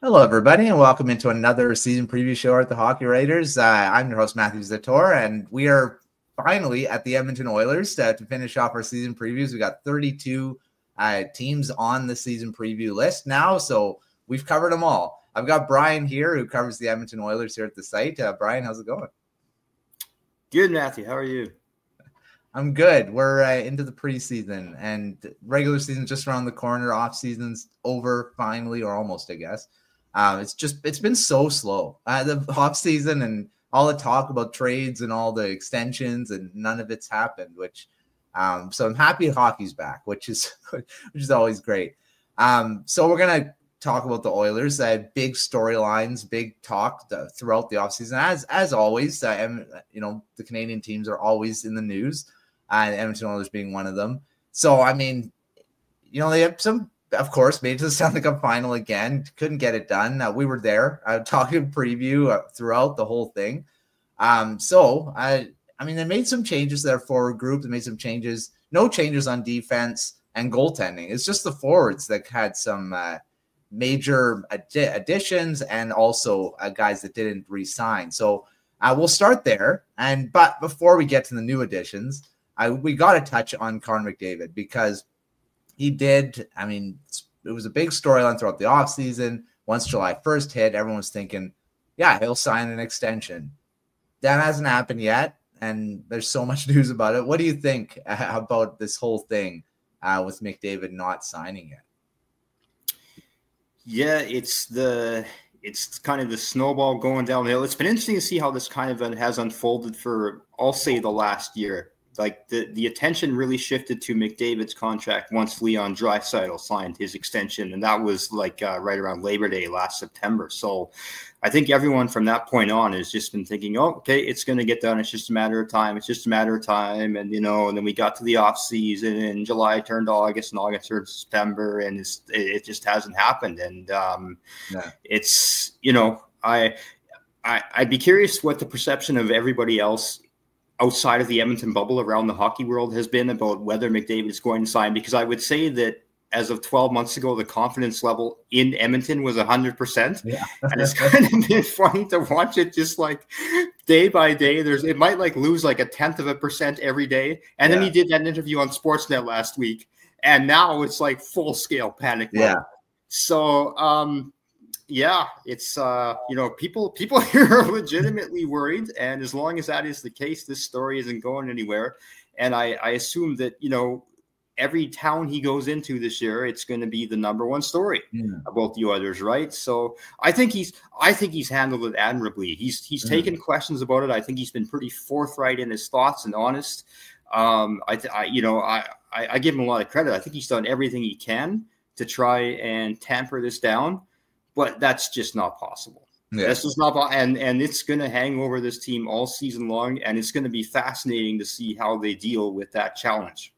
Hello, everybody, and welcome into another season preview show at the Hockey Writers. I'm your host, Matthew Zator, and we are finally at the Edmonton Oilers to finish off our season previews. We got 32 teams on the season preview list now, so we've covered them all. I've got Brian here, who covers the Edmonton Oilers here at the site. Brian, how's it going? Good, Matthew. How are you? I'm good. We're into the preseason, and regular season just around the corner. Off season's over finally, or almost, I guess. It's been so slow. The off season and all the talk about trades and all the extensions, and none of it's happened. So I'm happy hockey's back, which is always great. So we're gonna talk about the Oilers. Big storylines, big talk throughout the offseason. As always, the Canadian teams are always in the news. Edmonton Oilers being one of them. So I mean, they have some. Of course, made it to the Stanley Cup final again. Couldn't get it done. We were there talking preview throughout the whole thing. They made some changes to their forward group. They made some changes. No changes on defense and goaltending. It's just the forwards that had some major additions and also guys that didn't re-sign. So we'll start there. But before we get to the new additions, we got to touch on Connor McDavid because he did. I mean, it was a big storyline throughout the offseason. Once July 1st hit, everyone was thinking, yeah, he'll sign an extension. That hasn't happened yet, and there's so much news about it. What do you think about this whole thing with McDavid not signing yet? Yeah, it's kind of the snowball going downhill. It's been interesting to see how this kind of has unfolded for, I'll say, the last year. Like the attention really shifted to McDavid's contract once Leon Draisaitl signed his extension, and that was right around Labor Day last September. So I think everyone from that point on has just been thinking, oh, okay, it's going to get done. It's just a matter of time. It's just a matter of time. And, and then we got to the off season, and July turned to August, and August turned to September, and it just hasn't happened. And it's, I'd be curious what the perception of everybody else outside of the Edmonton bubble around the hockey world has been about whether McDavid is going to sign, because I would say that as of 12 months ago, the confidence level in Edmonton was 100%. Yeah. And it's kind of been funny to watch it just like day by day. It might lose like 0.1% every day. And then he did that interview on Sportsnet last week. And now it's like full scale panic mode. Yeah. So, it's people here are legitimately worried, and as long as that is the case, this story isn't going anywhere. And I assume that every town he goes into this year, it's going to be the number one story about the Oilers, right? So I think he's handled it admirably. He's taken questions about it. I think he's been pretty forthright in his thoughts and honest. I give him a lot of credit. I think he's done everything he can to try and tamper this down. But that's just not possible. Yeah. That's just not, and it's going to hang over this team all season long, and it's going to be fascinating to see how they deal with that challenge.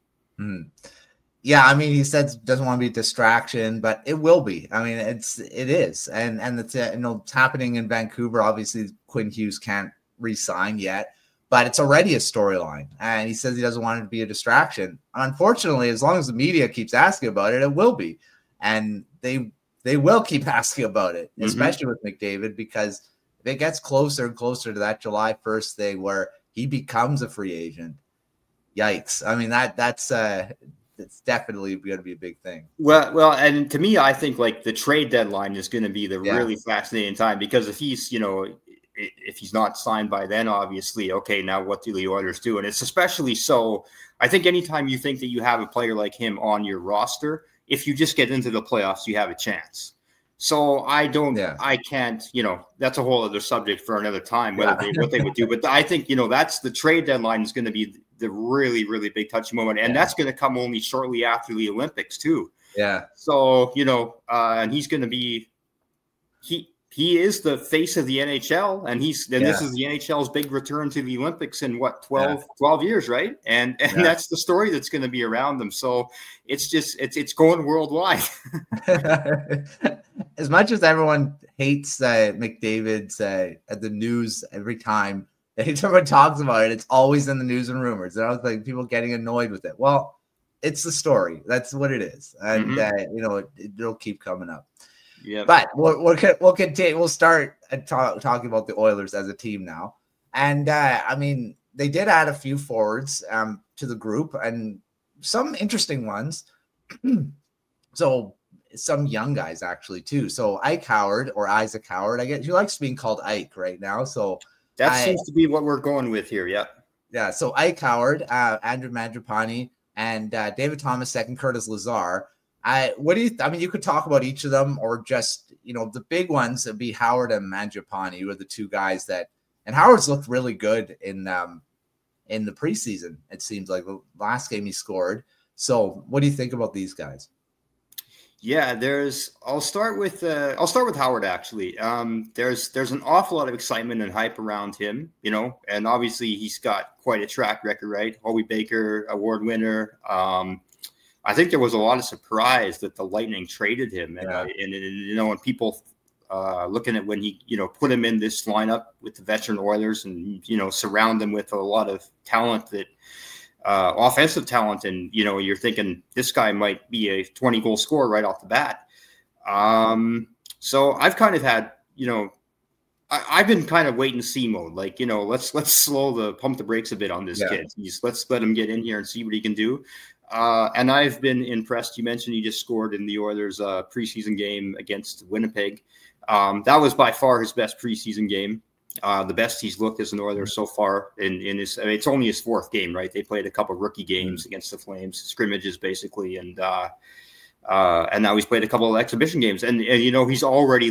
Yeah, I mean, he said doesn't want to be a distraction, but it will be. I mean, it is, and it's it's happening in Vancouver. Obviously, Quinn Hughes can't re-sign yet, but it's already a storyline, and he says he doesn't want it to be a distraction. Unfortunately, as long as the media keeps asking about it, it will be, and they will keep asking about it, especially with McDavid, because if it gets closer and closer to that July 1st thing where he becomes a free agent, yikes. I mean, that's it's definitely going to be a big thing. Well, and to me, I think the trade deadline is going to be the really fascinating time, because if he's not signed by then, obviously, okay, now what do the Oilers do? And it's especially so, I think anytime you think that you have a player like him on your roster, if you just get into the playoffs, you have a chance. So I can't, that's a whole other subject for another time, what they would do. But I think, that's the trade deadline is going to be the really, really big touchy moment. And that's going to come only shortly after the Olympics too. Yeah. So, and he's going to be, he is the face of the NHL, and this is the NHL's big return to the Olympics in 12 years, right? And that's the story that's going to be around them. So it's going worldwide. As much as everyone hates McDavid's at the news every time someone talks about it, it's always in the news and rumors. And I was like, people getting annoyed with it. Well, it's the story. That's what it is, and it'll keep coming up. Yeah. But we'll continue. We'll start talking about the Oilers as a team now. And I mean, they did add a few forwards to the group, and some interesting ones. So some young guys actually too. So Ike Howard, or Isaac Howard, I guess he likes being called Ike right now. So that seems to be what we're going with here. Yeah. Yeah. So Ike Howard, Andrew Mangiapane, and David Thomas II, Curtis Lazar. What do you? I mean, you could talk about each of them, or just the big ones would be Howard and Mangiapane, who are the two guys that. And Howard's looked really good in the preseason. It seems like the last game he scored. So, what do you think about these guys? Yeah, I'll start with Howard actually. There's an awful lot of excitement and hype around him, and obviously he's got quite a track record, right? Hobie Baker Award winner. I think there was a lot of surprise that the Lightning traded him, and people looking at when he put him in this lineup with the veteran Oilers and surround them with a lot of talent that. Offensive talent, and you're thinking this guy might be a 20-goal scorer right off the bat. So I've kind of had, I've been kind of wait and see mode. Like, let's pump the brakes a bit on this kid. Let's let him get in here and see what he can do. And I've been impressed. You mentioned he just scored in the Oilers preseason game against Winnipeg. That was by far his best preseason game. The best he's looked as an Oiler so far in his. I mean, it's only his fourth game, right? They played a couple of rookie games against the Flames, scrimmages basically, and now he's played a couple of exhibition games, and he's already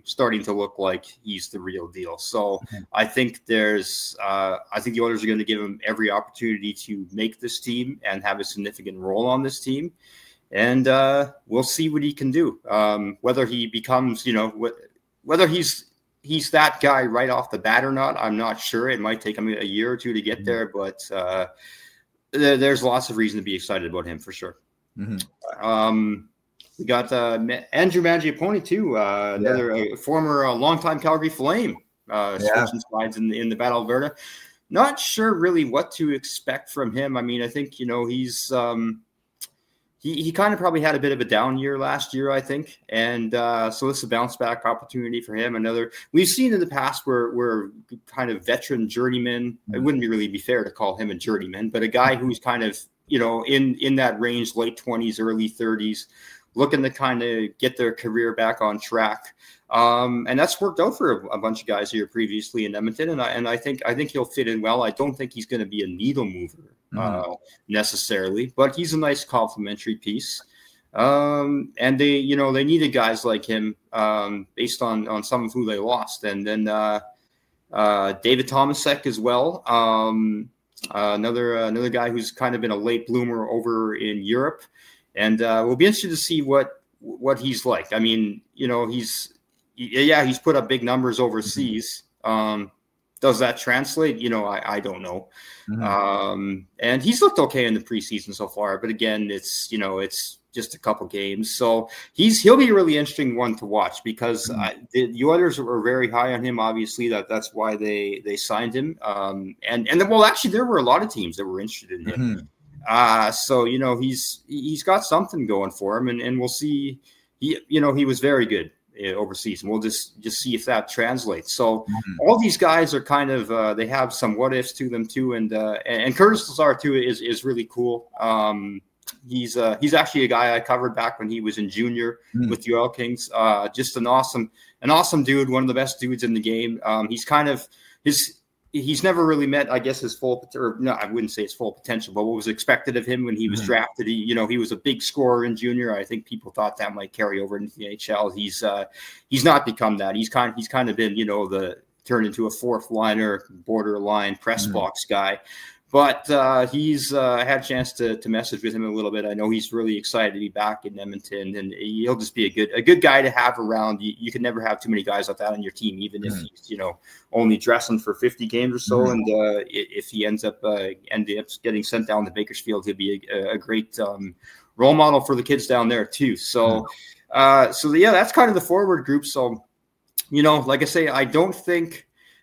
starting to look like he's the real deal. So I think the Oilers are going to give him every opportunity to make this team and have a significant role on this team, and we'll see what he can do. Whether he becomes, whether he's that guy right off the bat or not, I'm not sure. It might take him a year or two to get there, but there's lots of reason to be excited about him for sure. We got Andrew Mangiapane too, another former longtime Calgary Flame, switching sides in the Battle of Alberta. Not sure really what to expect from him. I mean, I think he's he kind of probably had a bit of a down year last year, I think. And so this is a bounce back opportunity for him. We've seen in the past where kind of veteran journeyman, it wouldn't really be fair to call him a journeyman, but a guy who's kind of, in that range, late 20s, early 30s, looking to kind of get their career back on track. And that's worked out for a bunch of guys here previously in Edmonton. And I think he'll fit in well. I don't think he's going to be a needle mover necessarily, but he's a nice complementary piece. And they needed guys like him based on some of who they lost. And then David Thomasek as well. Another guy who's kind of been a late bloomer over in Europe. And we'll be interested to see what he's like. I mean, he's put up big numbers overseas. Does that translate? I don't know. And he's looked okay in the preseason so far, but again, it's just a couple games. So he'll be a really interesting one to watch because the Oilers were very high on him. Obviously, that's why they signed him. Actually, there were a lot of teams that were interested in him. So he's got something going for him, and we'll see. He was very good overseas, and we'll just see if that translates. So all these guys are kind of they have some what ifs to them too, and Curtis Lazar too is really cool. He's actually a guy I covered back when he was in junior with the Oil Kings. Just an awesome dude, one of the best dudes in the game. He's kind of he's never really met, I guess, his full, or no, I wouldn't say his full potential, but what was expected of him when he was drafted. He was a big scorer in junior. I think people thought that might carry over into the NHL. He's not become that. He's kind of been, turned into a fourth liner, borderline press box guy. But he's had a chance to message with him a little bit. I know he's really excited to be back in Edmonton, and he'll just be a good guy to have around. You can never have too many guys like that on your team, even if he's only dressing for 50 games or so. And if he ends up getting sent down to Bakersfield, he'll be a great role model for the kids down there too. So that's kind of the forward group. So like I say,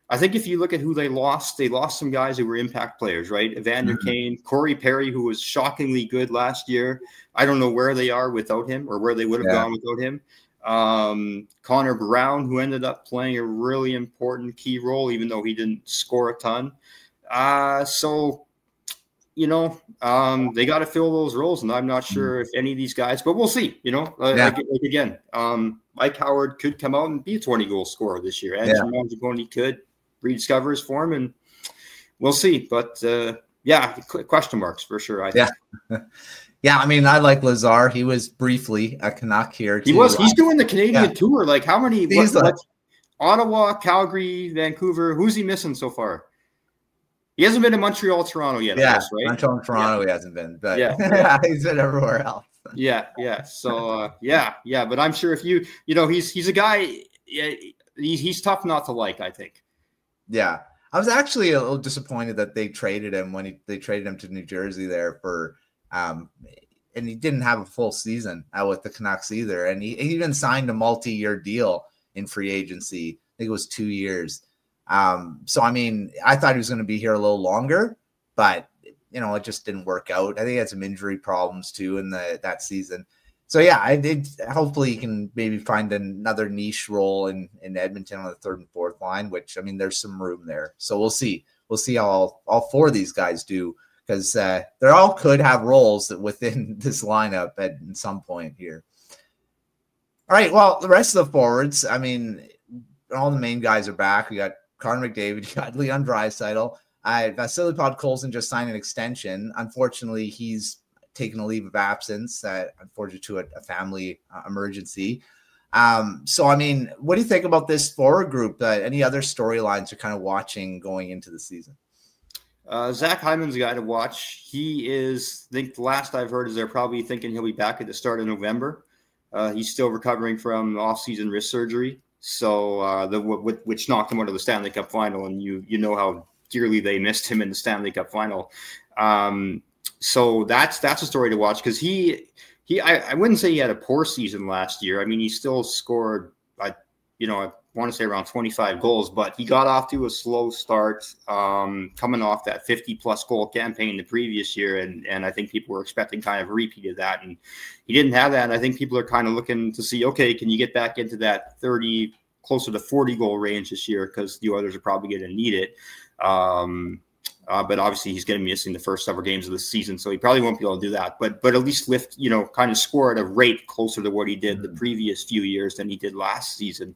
I think if you look at who they lost some guys who were impact players, right? Evander Kane, Corey Perry, who was shockingly good last year. I don't know where they are without him or where they would have gone without him. Connor Brown, who ended up playing a really important key role, even though he didn't score a ton. So, you know, they got to fill those roles, and I'm not sure if any of these guys, but we'll see. You know, like again, Mike Howard could come out and be a 20-goal scorer this year. Andrew Mangiapane could rediscover his form, and we'll see. But question marks for sure. I think. Yeah, I mean, I like Lazar. He was briefly a Canuck here too. He's doing the Canadian tour. Like, how many? Ottawa, Calgary, Vancouver. Who's he missing so far? He hasn't been to Montreal, Toronto yet. Yeah, guess, right? Montreal and Toronto he hasn't been. But he's been everywhere else. Yeah. So but I'm sure if he's a guy. He's tough not to like, I think. Yeah, I was actually a little disappointed that they traded him when they traded him to New Jersey there for. And he didn't have a full season with the Canucks either. And he even signed a multi-year deal in free agency. I think it was 2 years. So, I mean, I thought he was going to be here a little longer, but, you know, it just didn't work out. I think he had some injury problems too in that season. So, yeah, hopefully he can maybe find another niche role in Edmonton on the third and fourth line, which, I mean, there's some room there. So we'll see. We'll see how all four of these guys do. Because they all could have roles within this lineup at some point here. All right, well, the rest of the forwards, I mean, all the main guys are back. We got Connor McDavid, you got Leon Draisaitl. Vasily Podkolzin just signed an extension. Unfortunately, he's taken a leave of absence, unfortunately to a family emergency. So, I mean, what do you think about this forward group? Any other storylines you're kind of watching going into the season? Zach Hyman's a guy to watch. He is, I think the last I've heard is they're probably thinking he'll be back at the start of November. He's still recovering from off-season wrist surgery, so which knocked him out of the Stanley Cup final, and you know how dearly they missed him in the Stanley Cup final. So that's a story to watch because I wouldn't say he had a poor season last year. I mean, he still scored, I want to say around 25 goals, but he got off to a slow start coming off that 50-plus goal campaign the previous year, and I think people were expecting kind of a repeat of that, and he didn't have that, and I think people are kind of looking to see, okay, can you get back into that 30, closer to 40-goal range this year, because the Oilers are probably going to need it. But obviously he's going to be missing the first several games of the season, so he probably won't be able to do that, but at least lift, kind of score at a rate closer to what he did the previous few years than he did last season.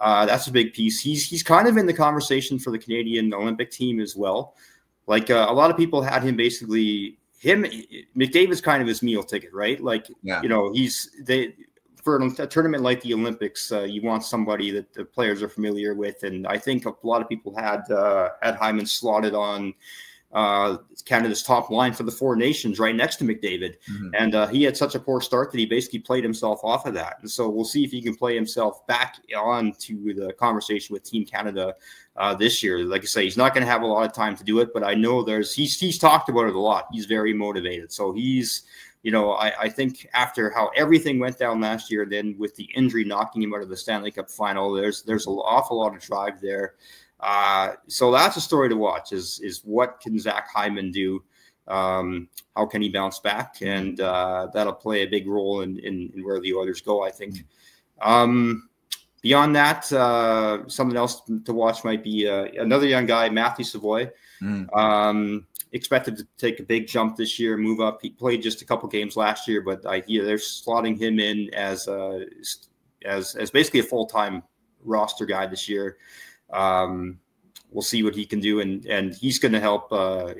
That's a big piece. He's kind of in the conversation for the Canadian Olympic team as well. Like a lot of people had him McDavid's kind of his meal ticket, right? Like, for a tournament like the Olympics, you want somebody that the players are familiar with. And I think a lot of people had Hyman slotted on Canada's top line for the Four Nations right next to McDavid. Mm-hmm. And he had such a poor start that he basically played himself off of that. And so we'll see if he can play himself back on to the conversation with Team Canada this year. Like I say, he's not going to have a lot of time to do it, but I know he's talked about it a lot. He's very motivated. So he's, I think after how everything went down last year, then with the injury knocking him out of the Stanley Cup final, there's an awful lot of drive there. So that's a story to watch is what can Zach Hyman do? How can he bounce back? And that'll play a big role in where the Oilers go, I think. Beyond that, something else to watch might be another young guy, Matthew Savoy. Expected to take a big jump this year, move up. He played just a couple games last year, but they're slotting him in as basically a full-time roster guy this year. We'll see what he can do, and he's going to help.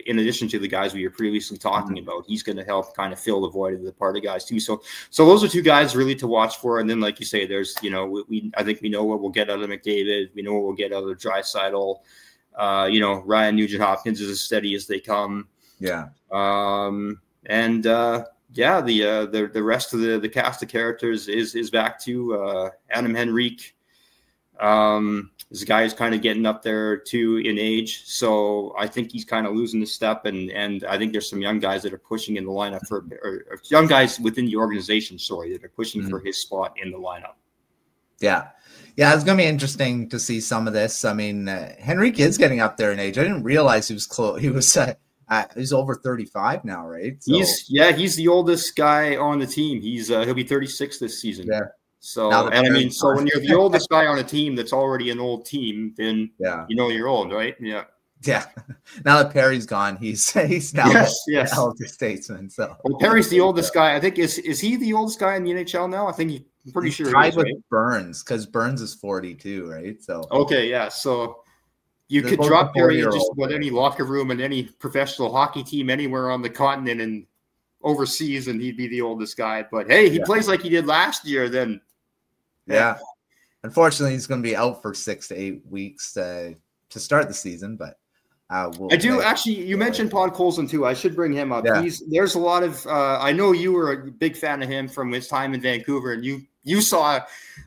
In addition to the guys we were previously talking about, he's going to help kind of fill the void of the part of guys too. So those are two guys really to watch for. And then, like you say, there's I think we know what we'll get out of McDavid. We know what we'll get out of Draisaitl. Ryan Nugent-Hopkins is as steady as they come. Yeah. The rest of the cast of characters is back to Adam Henrique. This guy is kind of getting up there too in age, so I think he's kind of losing the step, and I think there's some young guys that are pushing in the lineup or young guys within the organization, that are pushing for his spot in the lineup. Yeah, it's going to be interesting to see some of this. I mean, Henrique is getting up there in age. I didn't realize he was close. He's over 35 now, right? So, he's the oldest guy on the team. He'll be 36 this season. So, and I mean, so when you're the oldest guy on a team that's already an old team, then you know you're old, right? Yeah. Yeah. Now that Perry's gone, he's now the elder statesman. So well, Perry's the oldest guy. I think is he the oldest guy in the NHL now? I think I'm pretty sure tied with Burns, because Burns is 42, right? So okay, yeah. So you could drop Perry in just about any locker room and any professional hockey team anywhere on the continent and overseas, and he'd be the oldest guy. But hey, he plays like he did last year. Then unfortunately, he's going to be out for 6 to 8 weeks to start the season, but. I do actually. You mentioned Pod Colson too. I should bring him up. Yeah. There's a lot of. I know you were a big fan of him from his time in Vancouver, and you saw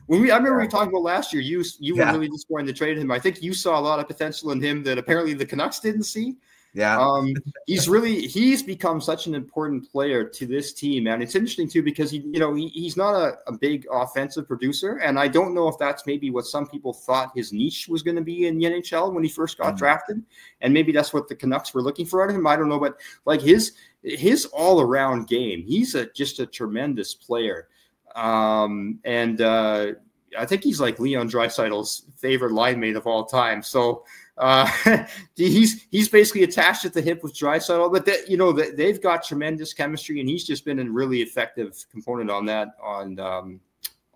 when I remember we talked about last year. You were really disappointed to trade him. I think you saw a lot of potential in him that apparently the Canucks didn't see. Yeah. He's become such an important player to this team, and it's interesting too because he's not a big offensive producer, and I don't know if that's maybe what some people thought his niche was going to be in the NHL when he first got drafted, and maybe that's what the Canucks were looking for out of him. I don't know, but like his all around game, he's just a tremendous player, and I think he's like Leon Draisaitl's favorite line mate of all time. So. He's basically attached at the hip with Draisaitl, but they've got tremendous chemistry, and he's just been a really effective component on that on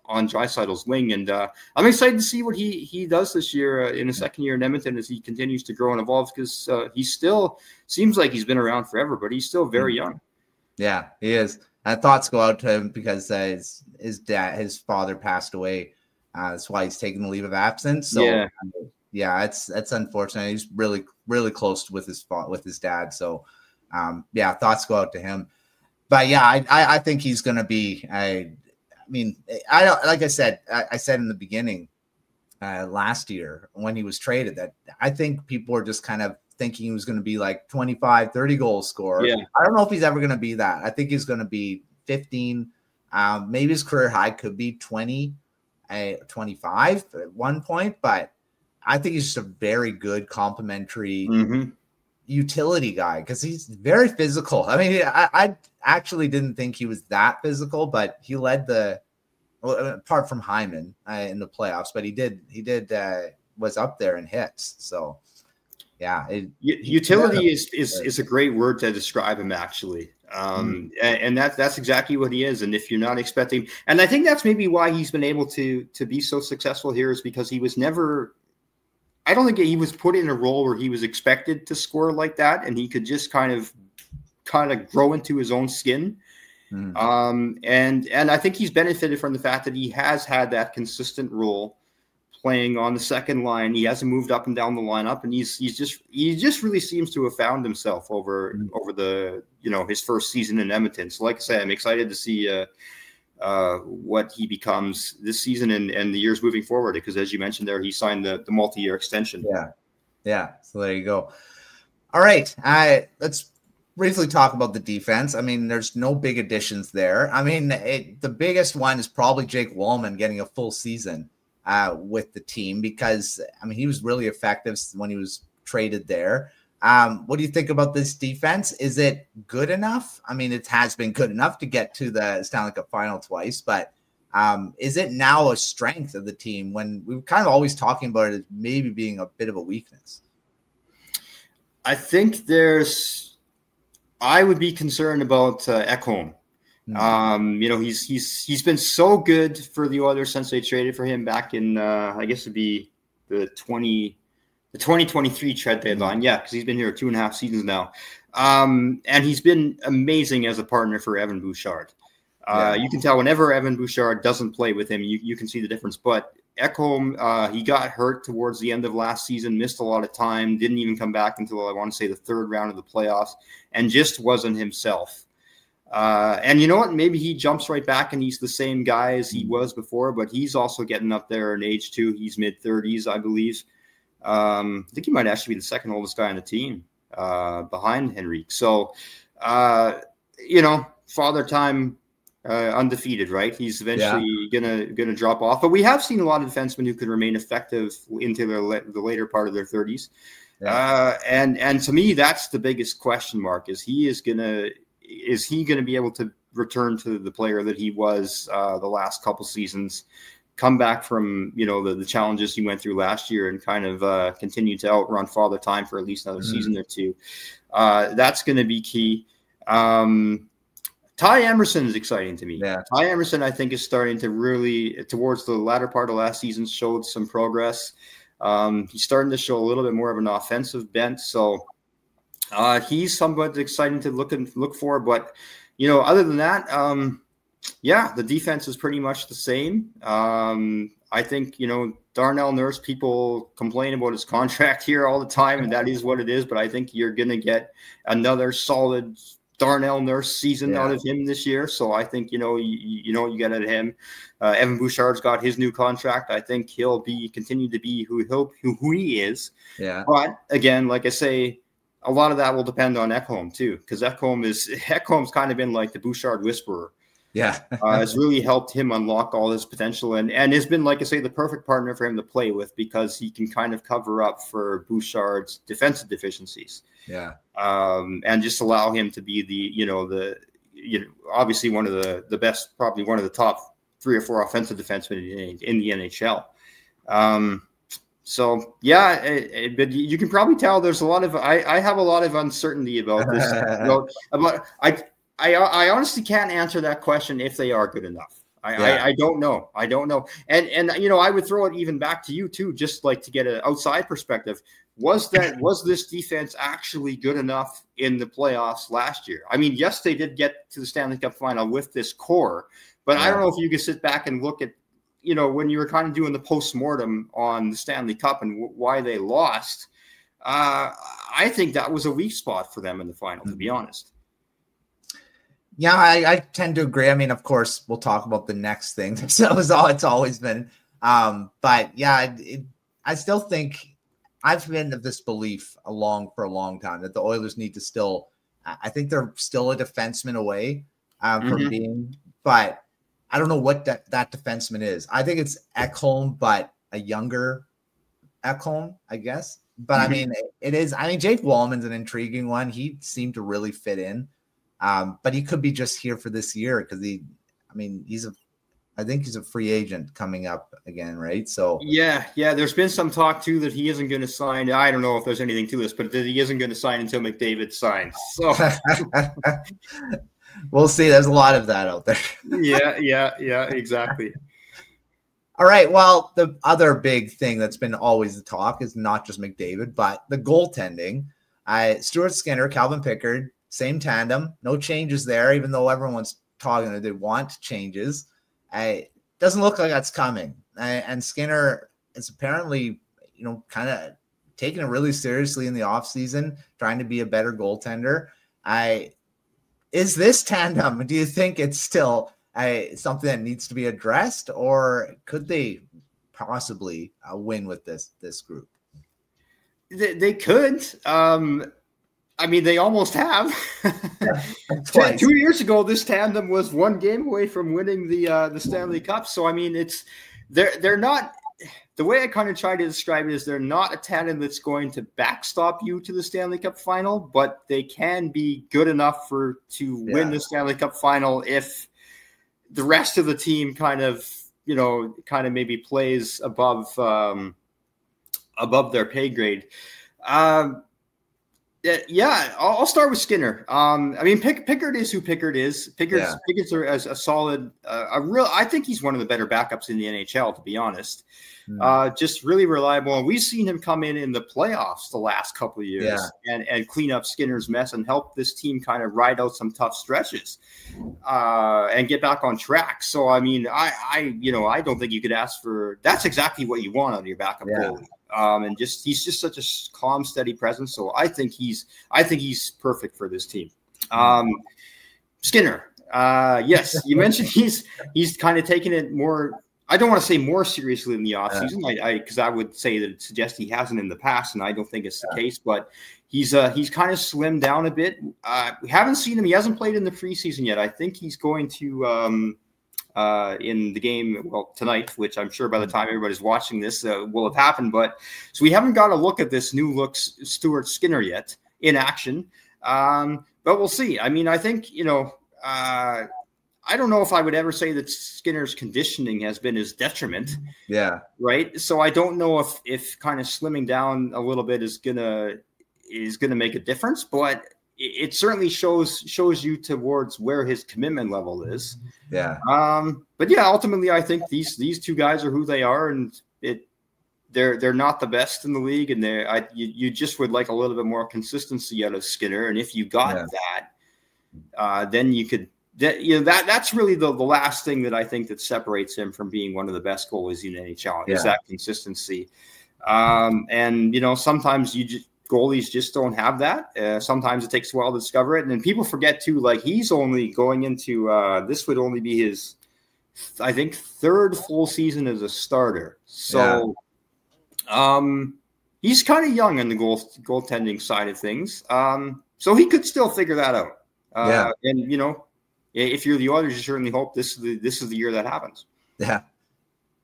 Draisaitl's wing. And I'm excited to see what he does this year in his second year in Edmonton as he continues to grow and evolve, because he still seems like he's been around forever, but he's still very young. Yeah, he is. Thoughts go out to him because his father passed away. That's why he's taking the leave of absence. So yeah, it's unfortunate. He's really, really close with his dad. So, thoughts go out to him. But yeah, I think he's going to be. I don't, like I said in the beginning last year when he was traded, that I think people were just kind of thinking he was going to be like 25, 30 goal scorer. Yeah. I don't know if he's ever going to be that. I think he's going to be 15. Maybe his career high could be 20, 25 at one point, but I think he's just a very good complementary utility guy because he's very physical. I mean, I actually didn't think he was that physical, but he led apart from Hyman in the playoffs, but he was up there in hits. So yeah, utility is a great word to describe him actually. And that's exactly what he is. And if you're not expecting, and I think that's maybe why he's been able to be so successful here, is because he was never. I don't think he was put in a role where he was expected to score like that, and he could just kind of grow into his own skin. And I think he's benefited from the fact that he has had that consistent role playing on the second line. He hasn't moved up and down the lineup, and he just really seems to have found himself over the his first season in Edmonton. So like I said, I'm excited to see what he becomes this season and the years moving forward, because as you mentioned there, he signed the multi-year extension. Yeah. So there you go. All right. Let's briefly talk about the defense. I mean, there's no big additions there. I mean, the biggest one is probably Jake Wallman getting a full season with the team, because I mean, he was really effective when he was traded there. What do you think about this defense? Is it good enough? I mean, it has been good enough to get to the Stanley Cup final twice, but is it now a strength of the team when we were kind of always talking about it as maybe being a bit of a weakness? I think I would be concerned about Ekholm. He's been so good for the Oilers since they traded for him back in, I guess it'd be the 2023 trade deadline. Yeah, because he's been here 2.5 seasons now. And he's been amazing as a partner for Evan Bouchard. You can tell whenever Evan Bouchard doesn't play with him, you can see the difference. But Ekholm, he got hurt towards the end of last season, missed a lot of time, didn't even come back until I want to say the third round of the playoffs, and just wasn't himself. And you know what? Maybe he jumps right back and he's the same guy as he was before, but he's also getting up there in age too. He's mid-30s, I believe. I think he might actually be the second oldest guy on the team behind Henrique. So, father time undefeated, right? He's eventually gonna drop off. But we have seen a lot of defensemen who can remain effective into the later part of their 30s. And to me, that's the biggest question mark: is he gonna be able to return to the player that he was the last couple seasons, come back from, the challenges he went through last year and kind of continue to outrun Father Time for at least another season or two. That's going to be key. Ty Emerson is exciting to me. Yeah. Ty Emerson, I think, is starting to really, towards the latter part of last season, showed some progress. He's starting to show a little bit more of an offensive bent. So he's somewhat exciting to look for. But, other than that, the defense is pretty much the same. I think, Darnell Nurse, people complain about his contract here all the time, and that is what it is. But I think you're going to get another solid Darnell Nurse season out of him this year. So I think, you get at him. Evan Bouchard's got his new contract. I think he'll continue to be who he is. Yeah. But again, like I say, a lot of that will depend on Ekholm too, because Ekholm's kind of been like the Bouchard whisperer. Yeah. Has really helped him unlock all his potential and has been, like I say, the perfect partner for him to play with, because he can kind of cover up for Bouchard's defensive deficiencies. Yeah. And just allow him to be obviously one of the best, probably one of the top 3 or 4 offensive defensemen in the NHL. But you can probably tell there's a lot of, I have a lot of uncertainty about this. I honestly can't answer that question if they are good enough. I don't know. And I would throw it even back to you too, just like to get an outside perspective. Was this defense actually good enough in the playoffs last year? I mean, yes, they did get to the Stanley Cup final with this core, but I don't know if you could sit back and look at, when you were kind of doing the postmortem on the Stanley Cup and why they lost. I think that was a weak spot for them in the final, to be honest. Yeah, I tend to agree. I mean, of course, we'll talk about the next thing. So it's always been. But yeah, I still think I've been of this belief for a long time that the Oilers need to still. I think they're still a defenseman away from being, but I don't know what that defenseman is. I think it's Ekholm, but a younger Ekholm, I guess. But I mean, it is. I mean, Jake Wallman's an intriguing one. He seemed to really fit in. But he could be just here for this year because I think he's a free agent coming up again, right? So yeah. There's been some talk too that he isn't going to sign. I don't know if there's anything to this, but that he isn't going to sign until McDavid signs. So we'll see. There's a lot of that out there. Yeah, exactly. All right. Well, the other big thing that's been always the talk is not just McDavid, but the goaltending. Stuart Skinner, Calvin Pickard. Same tandem, no changes there, even though everyone's talking that they want changes. It doesn't look like that's coming. And Skinner is apparently, kind of taking it really seriously in the offseason, trying to be a better goaltender. Is this tandem, do you think it's still something that needs to be addressed, or could they possibly win with this group? They could. I mean, they almost have. 2 years ago, this tandem was 1 game away from winning the Stanley Cup. So I mean, they're not. The way I kind of try to describe it is they're not a tandem that's going to backstop you to the Stanley Cup final, but they can be good enough to win the Stanley Cup final if the rest of the team kind of maybe plays above their pay grade. Yeah, I'll start with Skinner. I mean, Pickard is who Pickard is. Pickard's a solid, I think he's one of the better backups in the NHL, to be honest. Just really reliable. And we've seen him come in the playoffs the last couple of years and clean up Skinner's mess and help this team kind of ride out some tough stretches and get back on track. So, I mean, I don't think you could ask for – that's exactly what you want out of your backup goalie. And he's just such a calm, steady presence. So I think he's perfect for this team. Skinner, yes, you mentioned he's kind of taking it more. I don't want to say more seriously in the offseason, because I would say that it suggests he hasn't in the past, and I don't think it's the case. But he's kind of slimmed down a bit. We haven't seen him. He hasn't played in the preseason yet. I think he's going to. In the game, tonight, which I'm sure by the time everybody's watching this will have happened. But so we haven't got a look at this new look Stuart Skinner yet in action. But we'll see. I mean, I think, I don't know if I would ever say that Skinner's conditioning has been his detriment. Yeah. Right. So I don't know if kind of slimming down a little bit is gonna make a difference, but it certainly shows you towards where his commitment level is. Yeah. But yeah, ultimately, I think these two guys are who they are, and they're not the best in the league, and you just would like a little bit more consistency out of Skinner, and if you got that, then you could. That's really the last thing that I think that separates him from being one of the best goalies in NHL is that consistency. And sometimes goalies just don't have that. Sometimes it takes a while to discover it, and then people forget too. Like he's only going into this would only be his, I think, third full season as a starter. So, he's kind of young on the goaltending side of things. So he could still figure that out. And if you're the Oilers, you certainly hope this is the year that happens. Yeah.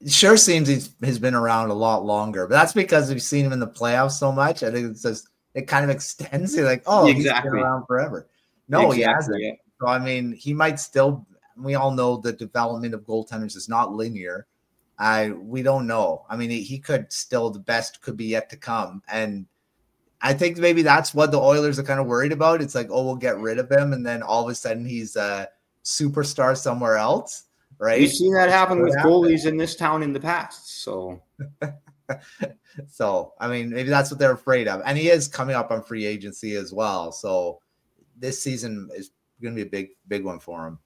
It sure seems he's been around a lot longer, but that's because we've seen him in the playoffs so much. I think it kind of extends. You're like, he's been around forever. No, he hasn't. Yeah. So, I mean, he might still – we all know the development of goaltenders is not linear. We don't know. I mean, he could still – the best could be yet to come. And I think maybe that's what the Oilers are kind of worried about. It's like, we'll get rid of him, and then all of a sudden he's a superstar somewhere else, right? We've seen that happen with goalies in this town in the past. So, I mean, maybe that's what they're afraid of. And he is coming up on free agency as well. So this season is going to be a big one for him.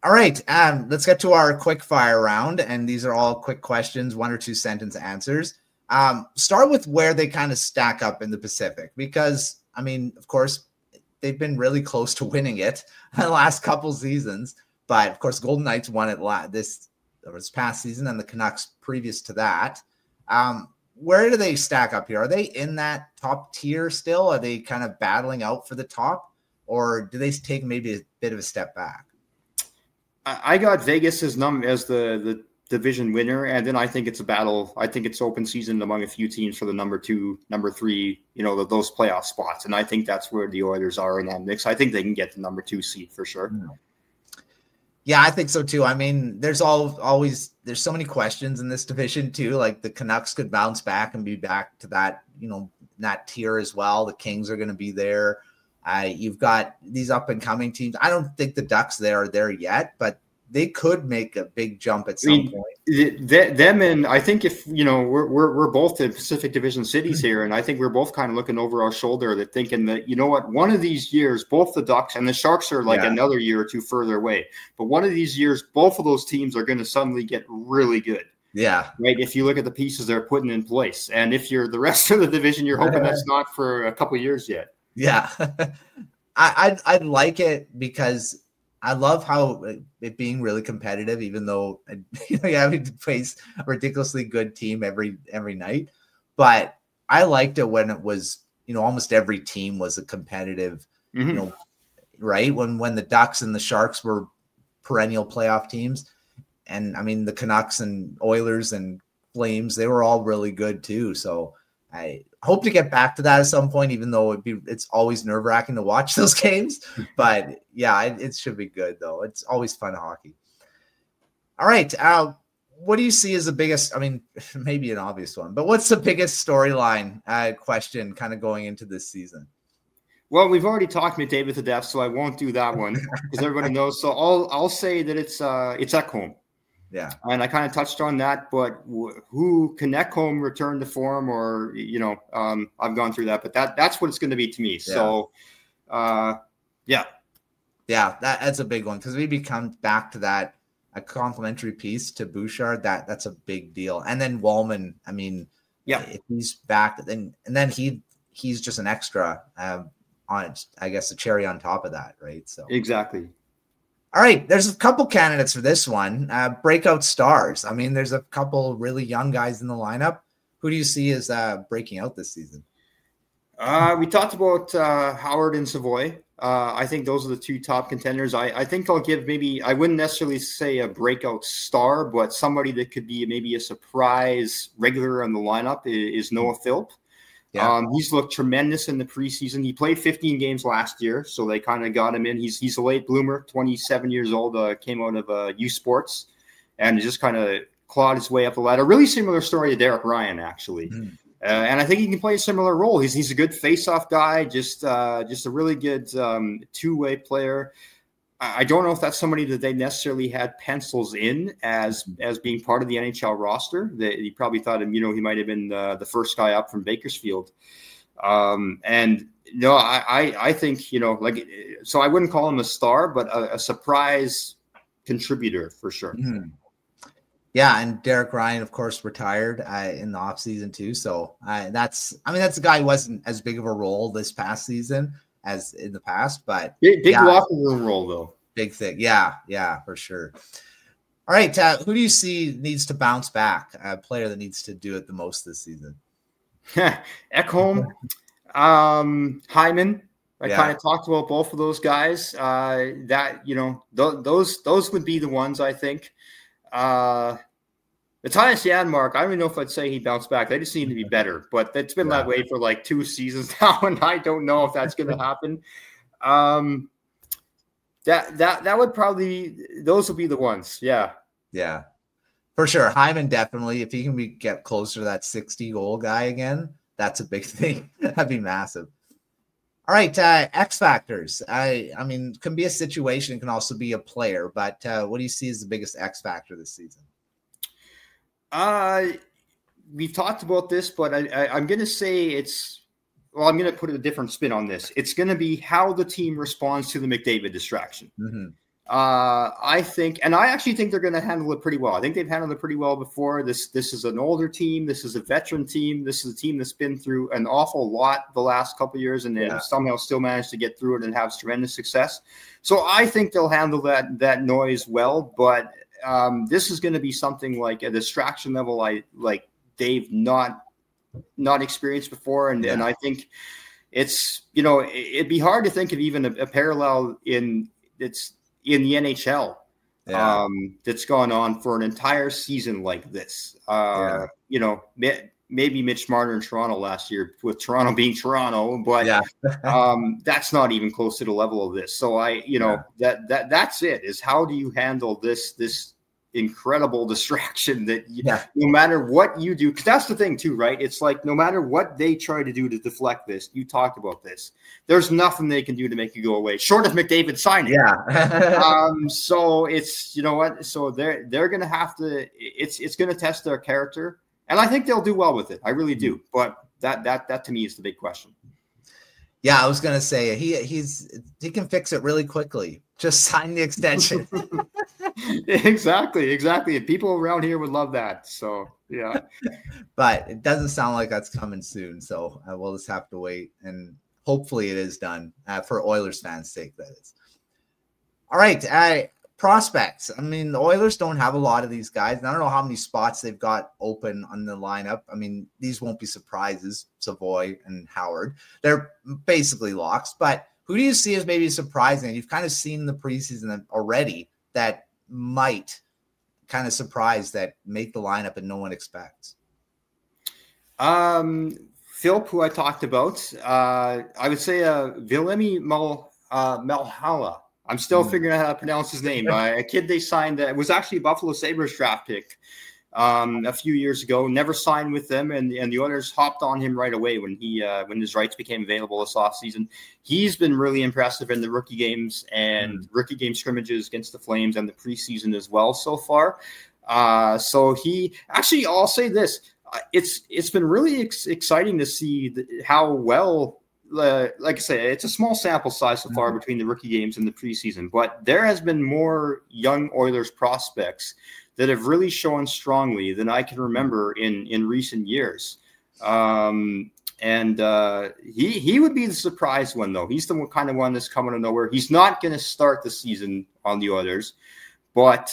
All right, let's get to our quick fire round. And these are all quick questions, 1 or 2 sentence answers. Start with where they kind of stack up in the Pacific, because I mean, of course, they've been really close to winning it the last couple seasons, but of course, Golden Knights won it this past season, and the Canucks previous to that. Where do they stack up here? Are they in that top tier still? Are they kind of battling out for the top, or do they take maybe a bit of a step back? I got Vegas as the division winner, and then I think it's a battle. I think it's open season among a few teams for the number 2, number 3, those playoff spots. And I think that's where the Oilers are in that mix. I think they can get the number 2 seed for sure. Yeah, I think so too. I mean, there's always so many questions in this division too. Like the Canucks could bounce back and be back to that, that tier as well. The Kings are going to be there. You've got these up and coming teams. I don't think the Ducks are there yet, but they could make a big jump at some point. Them and I think if we're both in Pacific Division cities here, and I think we're both kind of looking over our shoulder, that thinking that one of these years, both the Ducks and the Sharks are like another year or two further away. But one of these years, both of those teams are going to suddenly get really good. Yeah, right. If you look at the pieces they're putting in place, and if you're the rest of the division, you're hoping that's not for a couple of years yet. Yeah, I'd like it because I love how it being really competitive, even though you having to face a ridiculously good team every night. But I liked it when it was, almost every team was a competitive, right? When the Ducks and the Sharks were perennial playoff teams. And I mean, the Canucks and Oilers and Flames, they were all really good too. So I hope to get back to that at some point, even though it's always nerve-wracking to watch those games. But yeah, it should be good though. It's always fun hockey. All right. What do you see as the biggest, I mean, maybe an obvious one, but what's the biggest storyline question kind of going into this season? Well, we've already talked McDavid to death, so I won't do that one because everybody knows. So I'll say that it's Ekholm. Yeah, and I kind of touched on that, but who can Ekholm return to form, or I've gone through that, but that's what it's going to be to me. So, that's a big one because we become back to that a complementary piece to Bouchard. That's a big deal, and then Wallman. I mean, if he's back, then he's just an extra on, I guess, a cherry on top of that, right? So exactly. All right, there's a couple candidates for this one. Breakout stars. I mean, there's a couple really young guys in the lineup. Who do you see as breaking out this season? We talked about Howard and Savoy. I think those are the 2 top contenders. I think I'll give I wouldn't necessarily say a breakout star, but somebody that could be maybe a surprise regular in the lineup is Noah Philp. Yeah. He's looked tremendous in the preseason. He played 15 games last year, so they kind of got him in. He's a late bloomer, 27 years old, came out of U Sports, and just kind of clawed his way up the ladder. Really similar story to Derek Ryan, actually. Mm. And I think he can play a similar role. He's a good face-off guy, just a really good two-way player. I don't know if that's somebody that they necessarily had pencils in as being part of the NHL roster. He probably thought he might have been the first guy up from Bakersfield. And no, I think, so I wouldn't call him a star, but a surprise contributor for sure. Mm-hmm. Yeah, and Derek Ryan, of course, retired in the offseason too. So that's a guy who wasn't as big of a role this past season as in the past, but big locker room role though. Big thing. Yeah, for sure. All right, who do you see needs to bounce back? A player that needs to do it the most this season? Ekholm, Hyman. I kind of talked about both of those guys. Those would be the ones I think. Matthias Janmark, I don't even know if I'd say he bounced back. They just seem to be better, but it's been that way for like 2 seasons now, and I don't know if that's going to happen. That would probably, those would be the ones. Yeah, for sure. Hyman definitely, if he can get closer to that 60 goal guy again, that's a big thing. That'd be massive. All right, X factors. I mean, can be a situation, can also be a player, but what do you see as the biggest X factor this season? We've talked about this, but I'm going to say I'm going to put a different spin on this. It's going to be how the team responds to the McDavid distraction. Mm-hmm. I think, and I actually think they're going to handle it pretty well. I think they've handled it pretty well before. This is an older team. This is a veteran team. This is a team that's been through an awful lot the last couple of years, and they somehow still managed to get through it and have tremendous success. So I think they'll handle that noise well, but this is going to be something like a distraction level they've not experienced before, and I think it's it'd be hard to think of even a parallel in the NHL that's gone on for an entire season like this. Maybe Mitch Marner in Toronto last year, with Toronto being Toronto, but that's not even close to the level of this. So that's it, is how do you handle this incredible distraction that no matter what you do, because that's the thing too, right? It's like no matter what they try to do to deflect this, you talked about this, there's nothing they can do to make you go away short of McDavid signing. So it's so they're gonna have to, it's gonna test their character, and I think they'll do well with it. I really do, but that to me is the big question. Yeah, I was gonna say he can fix it really quickly. Just sign the extension. Exactly. And people around here would love that. So yeah, but it doesn't sound like that's coming soon. So we'll just have to wait, and hopefully it is done for Oilers fans' sake. That is. All right, prospects. I mean, the Oilers don't have a lot of these guys, and I don't know how many spots they've got open on the lineup. I mean, these won't be surprises. Savoy and Howard, they're basically locks. But who do you see as maybe surprising? You've kind of seen the preseason already that might kind of surprise, that make the lineup and no one expects. Philp, who I talked about, I would say Vilemi Malhala. I'm still figuring out how to pronounce his name. A kid they signed that was actually a Buffalo Sabres draft pick a few years ago, never signed with them, and the Oilers hopped on him right away when his rights became available this offseason. He's been really impressive in the rookie games and rookie game scrimmages against the Flames and the preseason as well so far. So he actually, I'll say this, it's been really exciting to see how well. Like I say, it's a small sample size so far between the rookie games and the preseason, but there has been more young Oilers prospects that have really shown strongly than I can remember in recent years. He would be the surprise one, though. He's the kind of one that's coming out of nowhere. He's not going to start the season on the Oilers, but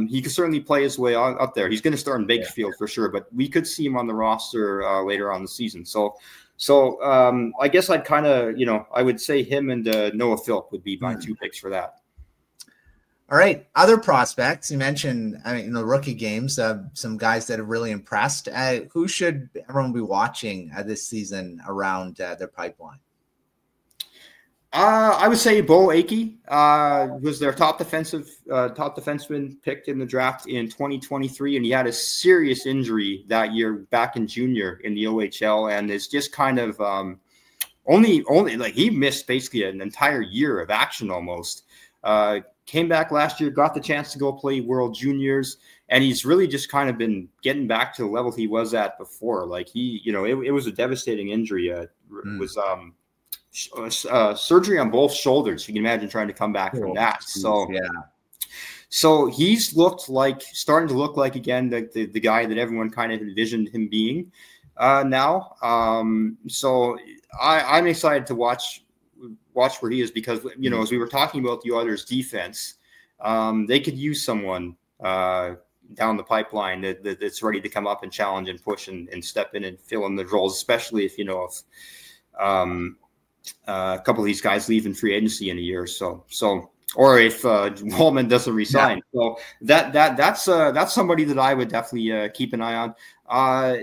he could certainly play his way up there. He's going to start in Bakersfield for sure, but we could see him on the roster later on the season. So I guess I'd kind of, I would say him and Noah Philp would be my 2 picks for that. All right. Other prospects you mentioned, I mean, rookie games, some guys that have really impressed. Who should everyone be watching this season around their pipeline? I would say Bo Akey was their top defenseman picked in the draft in 2023, and he had a serious injury that year back in junior in the OHL, and it's just kind of only like he missed basically an entire year of action almost. Came back last year, got the chance to go play World Juniors, and he's really just kind of been getting back to the level he was at before. Like it was a devastating injury. Was surgery on both shoulders. You can imagine trying to come back from that. So yeah. So he's starting to look like again the guy that everyone kind of envisioned him being now. So I'm excited to watch where he is because as we were talking about the Oilers defense, they could use someone down the pipeline that's ready to come up and challenge and push and step in and fill in the roles, especially if a couple of these guys leave in free agency in a year or so. Or if Wallman doesn't resign. Yeah. So that's somebody that I would definitely keep an eye on.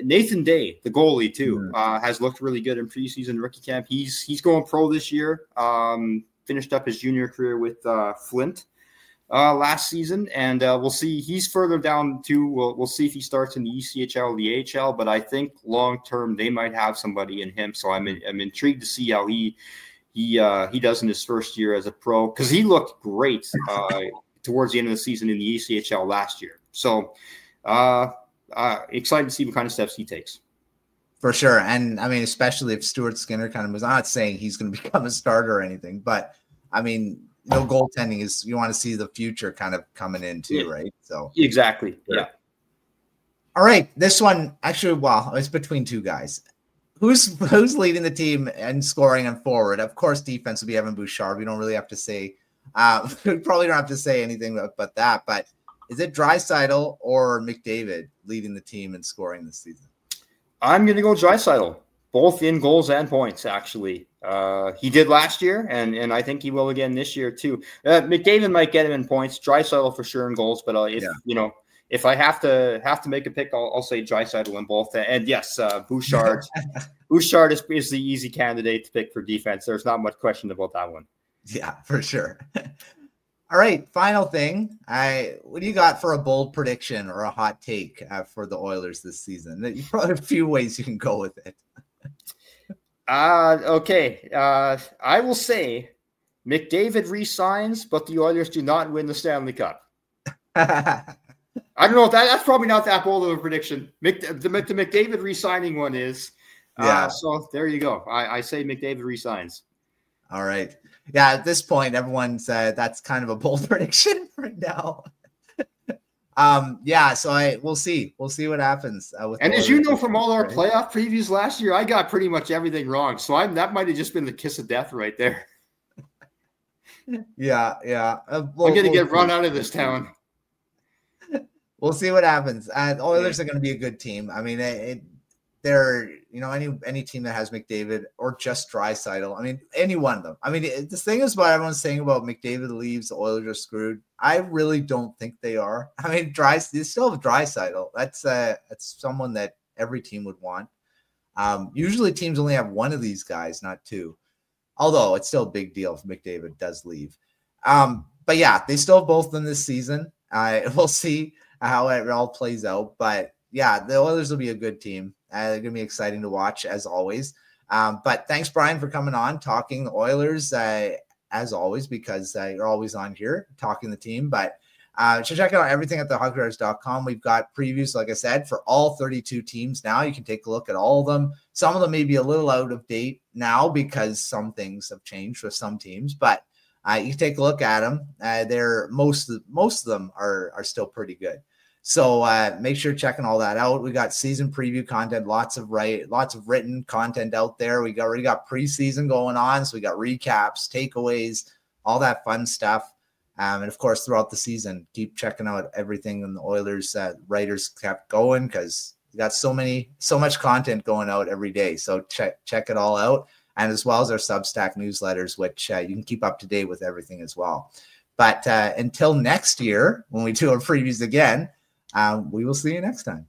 Nathan Day, the goalie too, has looked really good in preseason rookie camp. He's going pro this year. Finished up his junior career with Flint last season, and we'll see. He's further down too. We'll see if he starts in the ECHL or the AHL. But I think long term they might have somebody in him. So I'm intrigued to see how he does in his first year as a pro, because he looked great towards the end of the season in the ECHL last year. So excited to see what kind of steps he takes. For sure. And I mean, especially if Stuart Skinner kind of moves, I'm not saying he's going to become a starter or anything, but I mean, goaltending is, you want to see the future kind of coming in too, right? So exactly. Yeah. All right. This one, actually, well, it's between two guys. Who's leading the team and scoring and forward? Of course, defense will be Evan Bouchard. We don't really have to say, we probably don't have to say anything but that. But is it Draisaitl or McDavid leading the team and scoring this season? I'm going to go Draisaitl, both in goals and points, actually. He did last year, and I think he will again this year, too. McDavid might get him in points. Draisaitl for sure in goals, but if I have to make a pick, I'll say Draisaitl in both. And yes, Bouchard. Bouchard is the easy candidate to pick for defense. There's not much question about that one. Yeah, for sure. All right, final thing. What do you got for a bold prediction or a hot take for the Oilers this season? You probably have a few ways you can go with it. Okay. I will say McDavid re-signs, but the Oilers do not win the Stanley Cup. I don't know if that's probably not that bold of a prediction. The McDavid re-signing one is. Yeah. So there you go. I say McDavid re-signs. All right. Yeah, at this point, everyone said that's kind of a bold prediction right now. Yeah, so we'll see. We'll see what happens. And as you know from all our playoff previews last year, I got pretty much everything wrong. So that might have just been the kiss of death right there. Yeah. I'm going to get run out of this town. We'll see what happens. The Oilers are going to be a good team. I mean, they're, any team that has McDavid or just Draisaitl. I mean, any one of them. I mean, the thing is what everyone's saying about McDavid leaves, the Oilers are screwed. I really don't think they are. I mean, they still have Draisaitl. That's someone that every team would want. Usually teams only have one of these guys, not two. Although it's still a big deal if McDavid does leave. But yeah, they still have both of them this season. We'll see how it all plays out. But yeah, the Oilers will be a good team. They're going to be exciting to watch, as always. But thanks, Brian, for coming on, talking the Oilers, as always, because you're always on here talking the team. But check out everything at thehockeyriders.com. We've got previews, like I said, for all 32 teams now. You can take a look at all of them. Some of them may be a little out of date now because some things have changed with some teams. But you can take a look at them. Most of them are still pretty good. So make sure checking all that out. We got season preview content, lots of written content out there. We already got preseason going on, so we got recaps, takeaways, all that fun stuff. And of course, throughout the season, keep checking out everything in the Oilers writers kept going, because we got so much content going out every day. So check it all out, and as well as our Substack newsletters, which you can keep up to date with everything as well. But until next year, when we do our previews again, we will see you next time.